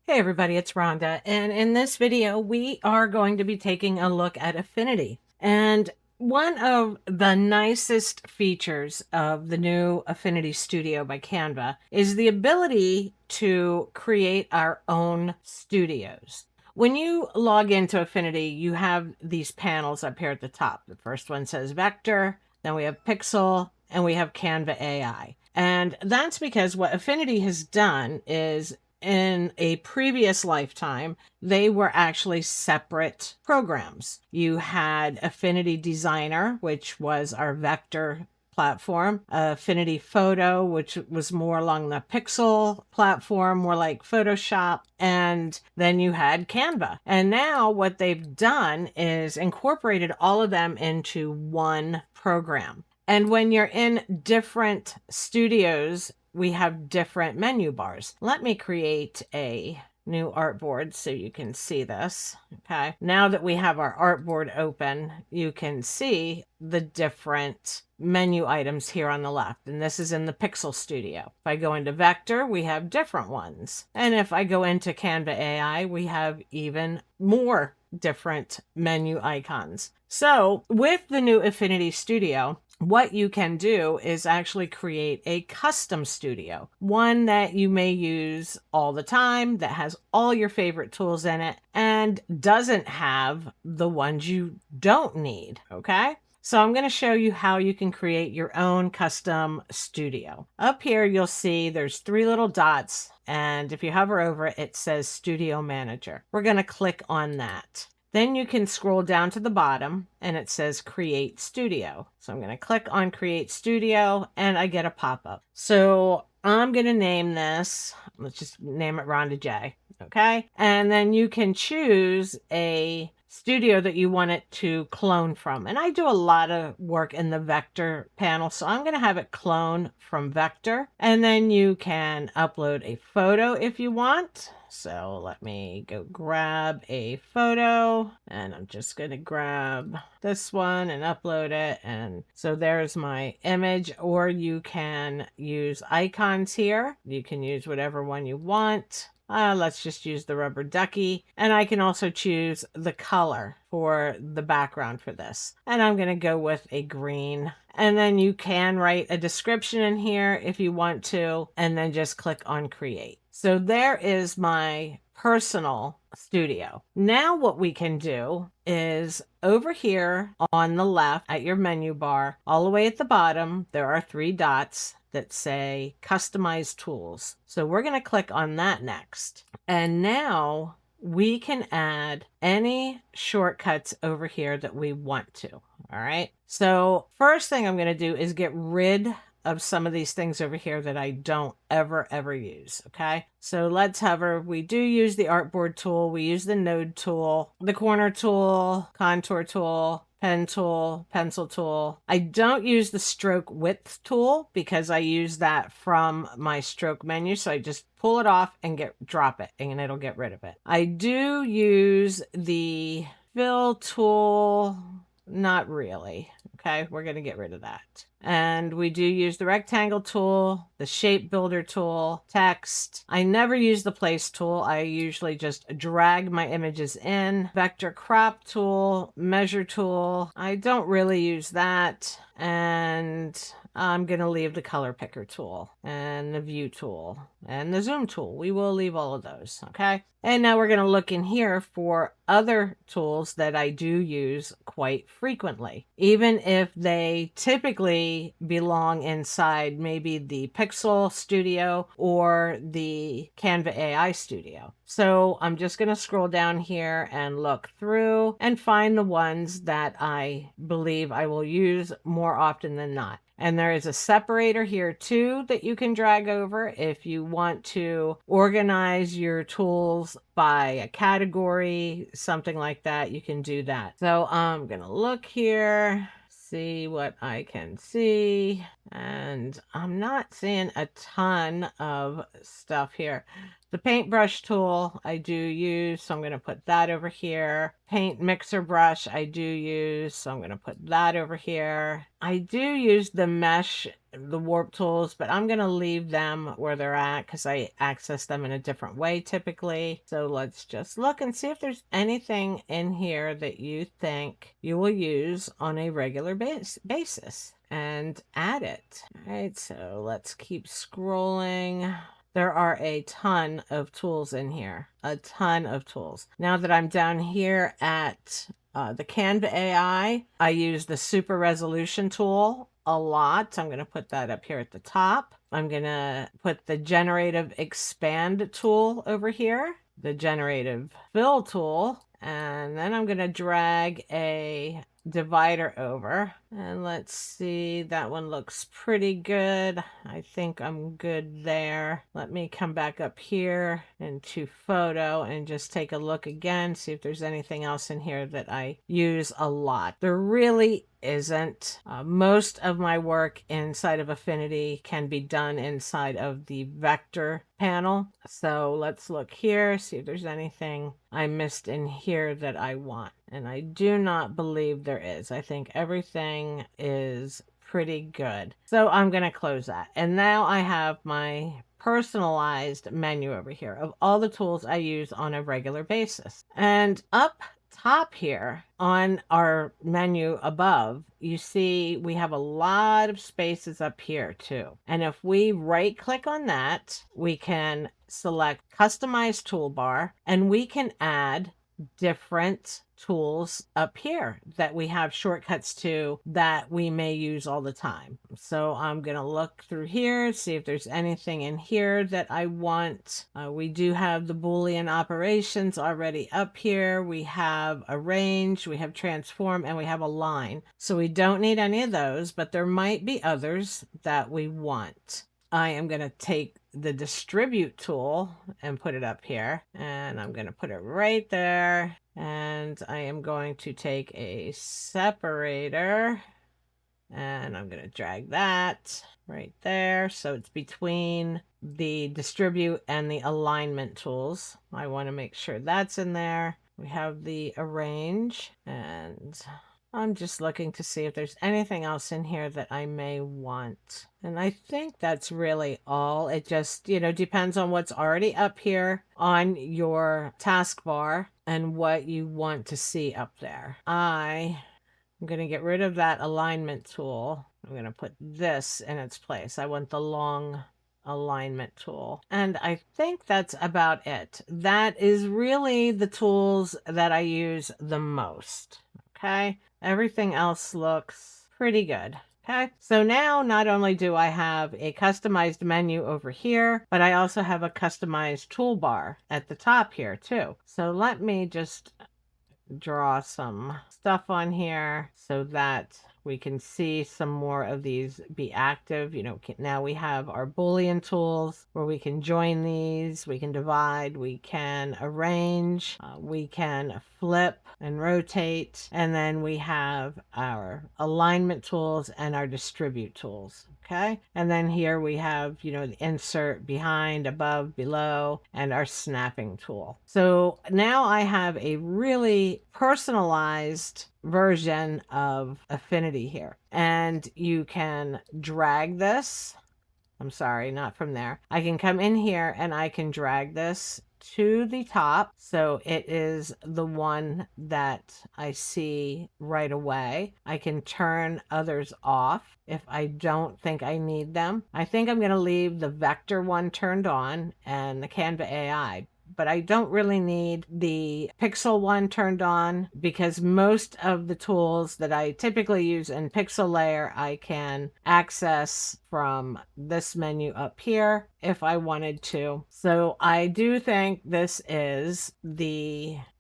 Hey everybody, it's Rhonda, and in this video we are going to be taking a look at Affinity. And one of the nicest features of the new Affinity Studio by Canva is the ability to create our own studios. When you log into Affinity, you have these panels up here at the top. The first one says Vector, then we have Pixel, and we have Canva AI. And that's because what Affinity has done is in a previous lifetime, they were actually separate programs. You had Affinity Designer, which was our vector platform, Affinity Photo, which was more along the pixel platform, more like Photoshop, and then you had Canva. And now what they've done is incorporated all of them into one program. And when you're in different studios, we have different menu bars. Let me create a new artboard so you can see this. Okay. Now that we have our artboard open, you can see the different menu items here on the left. And this is in the Pixel Studio. If I go into Vector, we have different ones. And if I go into Canva AI, we have even more different menu icons. So with the new Affinity Studio, what you can do is actually create a custom studio, one that you may use all the time, that has all your favorite tools in it and doesn't have the ones you don't need. Okay. So I'm going to show you how you can create your own custom studio. Up here, you'll see there's three little dots. And if you hover over it, it says Studio Manager. We're going to click on that. Then you can scroll down to the bottom and it says Create Studio. So I'm going to click on Create Studio and I get a pop-up. So I'm going to name this, let's just name it Rhonda J. Okay. And then you can choose a studio that you want it to clone from. And I do a lot of work in the vector panel, so I'm going to have it clone from vector. And then you can upload a photo if you want. So let me go grab a photo and I'm just going to grab this one and upload it. And so there's my image, or you can use icons here. You can use whatever one you want. Let's just use the rubber ducky. And I can also choose the color for the background for this. And I'm going to go with a green. And then you can write a description in here if you want to, and then just click on create. So there is my personal studio. Now what we can do is over here on the left at your menu bar, all the way at the bottom, there are three dots that say customize tools. So we're going to click on that next. And now we can add any shortcuts over here that we want to. All right. So first thing I'm going to do is get rid of some of these things over here that I don't ever use. Okay. So let's hover. We do use the artboard tool. We use the node tool, the corner tool, contour tool, pen tool, pencil tool. I don't use the stroke width tool because I use that from my stroke menu. So I just pull it off and drop it and it'll get rid of it. I do use the fill tool. Not really. Okay, we're going to get rid of that. And we do use the rectangle tool, the shape builder tool, text. I never use the place tool. I usually just drag my images in. Vector crop tool, measure tool. I don't really use that. And I'm going to leave the color picker tool and the view tool and the zoom tool. We will leave all of those. Okay. And now we're going to look in here for other tools that I do use quite frequently, even if they typically belong inside maybe the Pixel Studio or the Canva AI Studio. So I'm just going to scroll down here and look through and find the ones that I believe I will use more often than not. And there is a separator here too that you can drag over if you want to organize your tools by a category, something like that. You can do that. So I'm going to look here, see what I can see. And I'm not seeing a ton of stuff here. The paintbrush tool I do use, so I'm going to put that over here. Paint mixer brush I do use, so I'm going to put that over here. I do use the mesh, the warp tools, but I'm going to leave them where they're at because I access them in a different way typically. So let's just look and see if there's anything in here that you think you will use on a regular basis and add it. All right, so let's keep scrolling. There are a ton of tools in here, a ton of tools. Now that I'm down here at the Canva AI, I use the super resolution tool a lot. I'm going to put that up here at the top. I'm going to put the generative expand tool over here, the generative fill tool, and then I'm going to drag a divider over, and let's see, that one looks pretty good. I think I'm good there. Let me come back up here into photo and just take a look again, see if there's anything else in here that I use a lot. There really isn't. Most of my work inside of Affinity can be done inside of the vector panel. So let's look here, see if there's anything I missed in here that I want. And I do not believe there is. I think everything is pretty good. So I'm going to close that. And now I have my personalized menu over here of all the tools I use on a regular basis. And up top here on our menu above, you see we have a lot of spaces up here too. And if we right click on that, we can select customize toolbar and we can add different tools up here that we have shortcuts to that we may use all the time. So I'm going to look through here, see if there's anything in here that I want. We do have the Boolean operations already up here. We have arrange, we have transform, and we have align. So we don't need any of those, but there might be others that we want. I am going to take the distribute tool and put it up here, and I'm going to put it right there. And I am going to take a separator and I'm going to drag that right there. So it's between the distribute and the alignment tools. I want to make sure that's in there. We have the arrange, and I'm just looking to see if there's anything else in here that I may want. And I think that's really all. It just, depends on what's already up here on your taskbar and what you want to see up there. I'm going to get rid of that alignment tool. I'm going to put this in its place. I want the long alignment tool. And I think that's about it. That is really the tools that I use the most. Okay. Everything else looks pretty good. Okay, so now not only do I have a customized menu over here, but I also have a customized toolbar at the top here too. So let me just draw some stuff on here so that we can see some more of these be active. Now we have our Boolean tools where we can join these, we can divide, we can arrange, we can flip and rotate, and then we have our alignment tools and our distribute tools. Okay, and then here we have, the insert behind, above, below, and our snapping tool. So now I have a really personalized version of Affinity here. And you can drag this. I'm sorry, not from there. I can come in here and I can drag this to the top. So it is the one that I see right away. I can turn others off if I don't think I need them. I think I'm going to leave the vector one turned on and the Canva AI, but I don't really need the pixel one turned on because most of the tools that I typically use in pixel layer, I can access from this menu up here if I wanted to. So I do think this is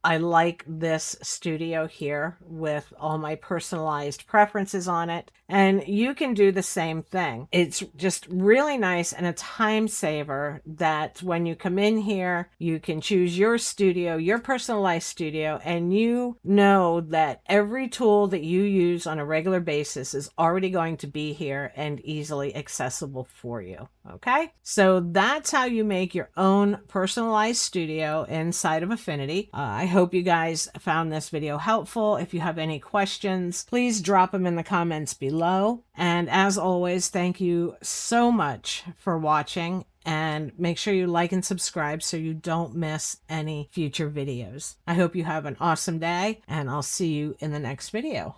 I like this studio here with all my personalized preferences on it. And you can do the same thing. It's just really nice and a time saver that when you come in here, you can choose your studio, your personalized studio, and you know that every tool that you use on a regular basis is already going to be here and easily accessible for you. Okay, so that's how you make your own personalized studio inside of Affinity. I hope you guys found this video helpful. If you have any questions, please drop them in the comments below. And as always, thank you so much for watching, and make sure you like and subscribe so you don't miss any future videos. I hope you have an awesome day, and I'll see you in the next video.